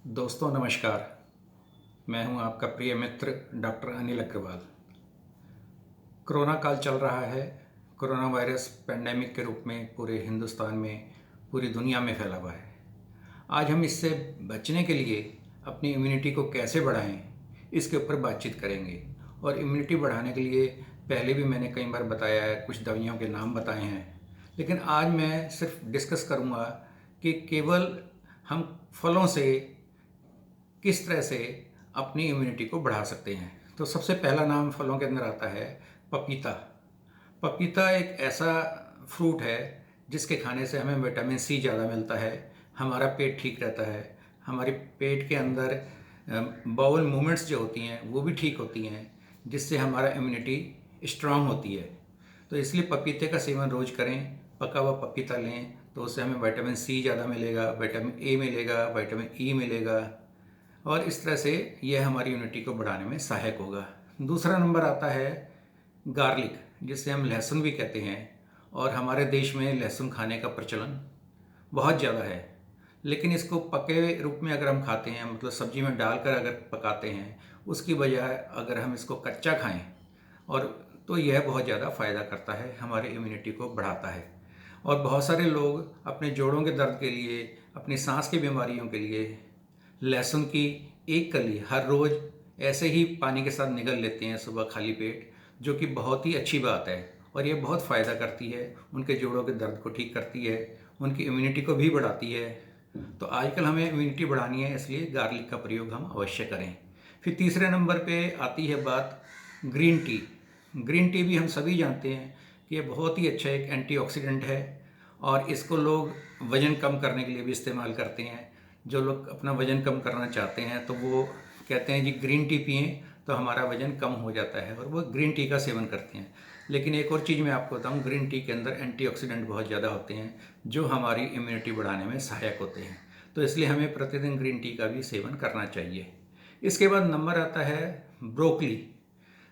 दोस्तों नमस्कार। मैं हूं आपका प्रिय मित्र डॉक्टर अनिल अग्रवाल। कोरोना काल चल रहा है। कोरोना वायरस पेंडेमिक के रूप में पूरे हिंदुस्तान में, पूरी दुनिया में फैला हुआ है। आज हम इससे बचने के लिए अपनी इम्यूनिटी को कैसे बढ़ाएं, इसके ऊपर बातचीत करेंगे। और इम्यूनिटी बढ़ाने के लिए पहले भी मैंने कई बार बताया है, कुछ दवाइयों के नाम बताए हैं, लेकिन आज मैं सिर्फ डिस्कस करूंगा कि केवल हम फलों से किस तरह से अपनी इम्यूनिटी को बढ़ा सकते हैं। तो सबसे पहला नाम फलों के अंदर आता है पपीता। पपीता एक ऐसा फ्रूट है जिसके खाने से हमें विटामिन सी ज़्यादा मिलता है, हमारा पेट ठीक रहता है, हमारे पेट के अंदर बाउल मूवमेंट्स जो होती हैं वो भी ठीक होती हैं, जिससे हमारा इम्यूनिटी स्ट्रांग होती है। तो इसलिए पपीते का सेवन रोज़ करें। पका हुआ पपीता लें तो उससे हमें विटामिन सी ज़्यादा मिलेगा, विटामिन ए मिलेगा, विटामिन ई मिलेगा, और इस तरह से यह हमारी इम्यूनिटी को बढ़ाने में सहायक होगा। दूसरा नंबर आता है गार्लिक, जिसे हम लहसुन भी कहते हैं। और हमारे देश में लहसुन खाने का प्रचलन बहुत ज़्यादा है, लेकिन इसको पके रूप में अगर हम खाते हैं, मतलब सब्जी में डालकर अगर पकाते हैं, उसकी बजाय अगर हम इसको कच्चा खाएं और तो यह बहुत ज़्यादा फ़ायदा करता है, हमारी इम्यूनिटी को बढ़ाता है। और बहुत सारे लोग अपने जोड़ों के दर्द के लिए, अपनी सांस की बीमारियों के लिए लहसुन की एक कली हर रोज़ ऐसे ही पानी के साथ निगल लेते हैं सुबह खाली पेट, जो कि बहुत ही अच्छी बात है। और ये बहुत फ़ायदा करती है, उनके जोड़ों के दर्द को ठीक करती है, उनकी इम्यूनिटी को भी बढ़ाती है। तो आजकल हमें इम्यूनिटी बढ़ानी है, इसलिए गार्लिक का प्रयोग हम अवश्य करें। फिर तीसरे नंबर पे आती है बात ग्रीन टी। ग्रीन टी भी हम सभी जानते हैं कि ये बहुत ही अच्छा एक एंटीऑक्सीडेंट है, और इसको लोग वज़न कम करने के लिए भी इस्तेमाल करते हैं। जो लोग अपना वज़न कम करना चाहते हैं तो वो कहते हैं जी ग्रीन टी पिएं तो हमारा वज़न कम हो जाता है, और वो ग्रीन टी का सेवन करते हैं। लेकिन एक और चीज़ मैं आपको बताऊं, ग्रीन टी के अंदर एंटीऑक्सीडेंट बहुत ज़्यादा होते हैं जो हमारी इम्यूनिटी बढ़ाने में सहायक होते हैं। तो इसलिए हमें प्रतिदिन ग्रीन टी का भी सेवन करना चाहिए। इसके बाद नंबर आता है ब्रोकली,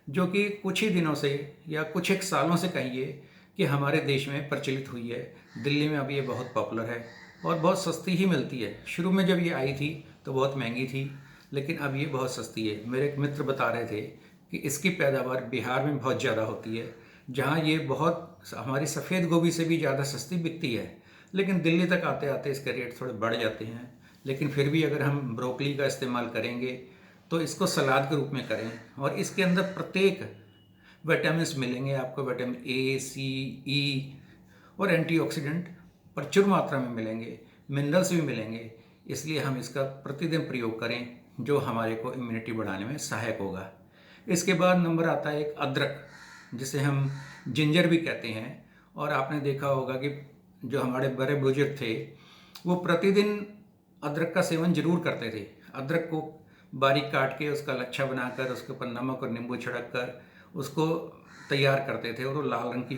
जो कि कुछ ही दिनों से या कुछ एक सालों से कहिए कि हमारे देश में प्रचलित हुई है। दिल्ली में अब ये बहुत पॉपुलर है और बहुत सस्ती ही मिलती है। शुरू में जब ये आई थी तो बहुत महंगी थी, लेकिन अब ये बहुत सस्ती है। मेरे एक मित्र बता रहे थे कि इसकी पैदावार बिहार में बहुत ज़्यादा होती है, जहाँ ये बहुत हमारी सफ़ेद गोभी से भी ज़्यादा सस्ती बिकती है। लेकिन दिल्ली तक आते आते इसके रेट थोड़े बढ़ जाते हैं। लेकिन फिर भी अगर हम ब्रोकली का इस्तेमाल करेंगे तो इसको सलाद के रूप में करें, और इसके अंदर प्रत्येक विटामिन्स मिलेंगे आपको, विटामिन ए, सी, ई, और एंटीऑक्सीडेंट प्रचुर मात्रा में मिलेंगे, मिनरल्स भी मिलेंगे। इसलिए हम इसका प्रतिदिन प्रयोग करें, जो हमारे को इम्यूनिटी बढ़ाने में सहायक होगा। इसके बाद नंबर आता है एक अदरक, जिसे हम जिंजर भी कहते हैं। और आपने देखा होगा कि जो हमारे बड़े बुजुर्ग थे वो प्रतिदिन अदरक का सेवन जरूर करते थे। अदरक को बारीक काट के उसका लच्छा बनाकर उसके ऊपर नमक और नींबू छिड़क कर उसको तैयार करते थे, और वो लाल रंग की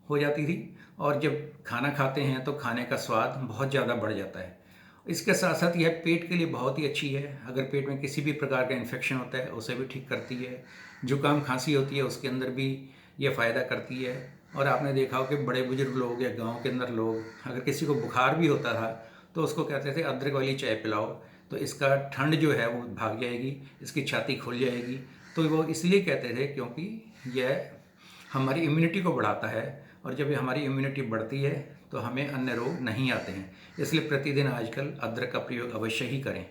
हो जाती थी। और जब खाना खाते हैं तो खाने का स्वाद बहुत ज़्यादा बढ़ जाता है। इसके साथ साथ यह पेट के लिए बहुत ही अच्छी है। अगर पेट में किसी भी प्रकार का इन्फेक्शन होता है उसे भी ठीक करती है। जुकाम खांसी होती है उसके अंदर भी यह फ़ायदा करती है। और आपने देखा हो कि बड़े बुजुर्ग लोग या गांव के अंदर लोग, अगर किसी को बुखार भी होता था तो उसको कहते थे अदरक वाली चाय पिलाओ, तो इसका ठंड जो है वो भाग जाएगी, इसकी छाती खुल जाएगी। तो वो इसलिए कहते थे क्योंकि यह हमारी इम्यूनिटी को बढ़ाता है, और जब ये हमारी इम्यूनिटी बढ़ती है तो हमें अन्य रोग नहीं आते हैं। इसलिए प्रतिदिन आजकल अदरक का प्रयोग अवश्य ही करें।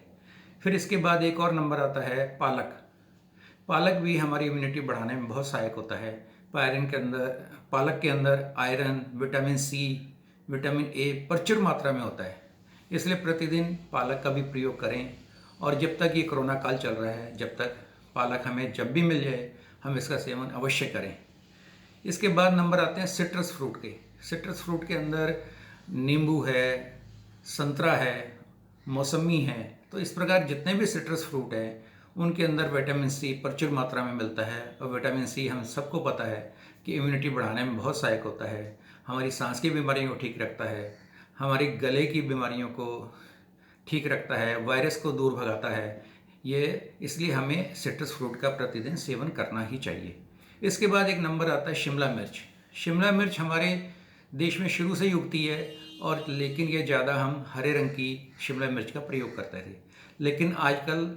फिर इसके बाद एक और नंबर आता है पालक। पालक भी हमारी इम्यूनिटी बढ़ाने में बहुत सहायक होता है। पालक के अंदर iron, vitamin C, vitamin A प्रचुर मात्रा में होता है। इसलिए प्रतिदिन पालक का भी प्रयोग करें। और जब तक ये कोरोना काल चल रहा है, जब तक पालक हमें जब भी मिल जाए हम इसका सेवन अवश्य करें। इसके बाद नंबर आते हैं सिट्रस फ्रूट के। सिट्रस फ्रूट के अंदर नींबू है, संतरा है, मौसमी है। तो इस प्रकार जितने भी सिट्रस फ्रूट हैं उनके अंदर विटामिन सी प्रचुर मात्रा में मिलता है। और विटामिन सी हम सबको पता है कि इम्यूनिटी बढ़ाने में बहुत सहायक होता है, हमारी सांस की बीमारियों को ठीक रखता है, हमारी गले की बीमारियों को ठीक रखता है, वायरस को दूर भगाता है। ये इसलिए हमें सिट्रस फ्रूट का प्रतिदिन सेवन करना ही चाहिए। इसके बाद एक नंबर आता है शिमला मिर्च। शिमला मिर्च हमारे देश में शुरू से ही उगती है, और लेकिन ये ज़्यादा हम हरे रंग की शिमला मिर्च का प्रयोग करते थे। लेकिन आजकल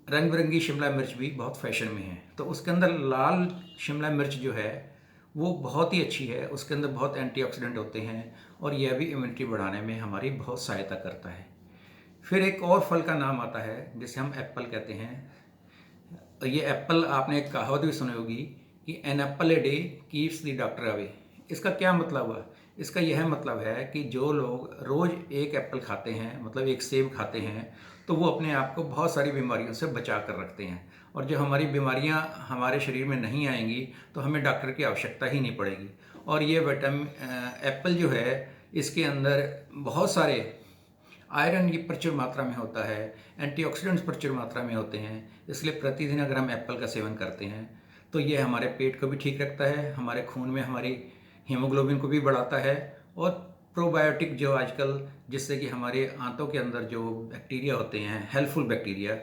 रंग बिरंगी शिमला मिर्च भी बहुत फैशन में है, तो उसके अंदर लाल शिमला मिर्च जो है वो बहुत ही अच्छी है। उसके अंदर बहुत एंटीऑक्सीडेंट होते हैं और यह भी इम्यूनिटी बढ़ाने में हमारी बहुत सहायता करता है। फिर एक और फल का नाम आता है जिसे हम एप्पल कहते हैं। ये एप्पल, आपने एक कहावत भी सुनी होगी कि an apple a day keeps the doctor away. इसका क्या मतलब हुआ? इसका यह मतलब है कि जो लोग रोज़ एक एप्पल खाते हैं, मतलब एक सेब खाते हैं, तो वो अपने आप को बहुत सारी बीमारियों से बचा कर रखते हैं। और जो हमारी बीमारियां हमारे शरीर में नहीं आएंगी तो हमें डॉक्टर की आवश्यकता ही नहीं पड़ेगी। और ये विटामिन एप्पल जो है, इसके अंदर बहुत सारे आयरन की प्रचुर मात्रा में होता है, एंटीऑक्सीडेंट्स प्रचुर मात्रा में होते हैं। इसलिए प्रतिदिन अगर हम एप्पल का सेवन करते हैं तो ये हमारे पेट को भी ठीक रखता है, हमारे खून में हमारी हीमोग्लोबिन को भी बढ़ाता है। और प्रोबायोटिक जो आजकल, जिससे कि हमारे आंतों के अंदर जो बैक्टीरिया होते हैं, हेल्पफुल बैक्टीरिया,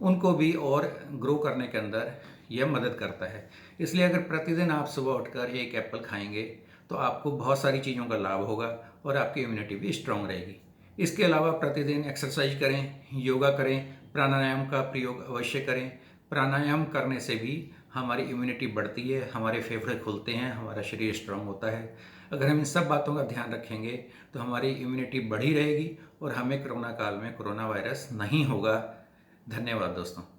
उनको भी और ग्रो करने के अंदर यह मदद करता है। इसलिए अगर प्रतिदिन आप सुबह उठकर एक एप्पल खाएंगे तो आपको बहुत सारी चीज़ों का लाभ होगा और आपकी इम्यूनिटी भी स्ट्रांग रहेगी। इसके अलावा प्रतिदिन एक्सरसाइज करें, योगा करें, प्राणायाम का प्रयोग अवश्य करें। प्राणायाम करने से भी हमारी इम्यूनिटी बढ़ती है, हमारे फेफड़े खुलते हैं, हमारा शरीर स्ट्रांग होता है। अगर हम इन सब बातों का ध्यान रखेंगे तो हमारी इम्यूनिटी बढ़ी रहेगी और हमें कोरोना काल में कोरोना वायरस नहीं होगा। धन्यवाद दोस्तों।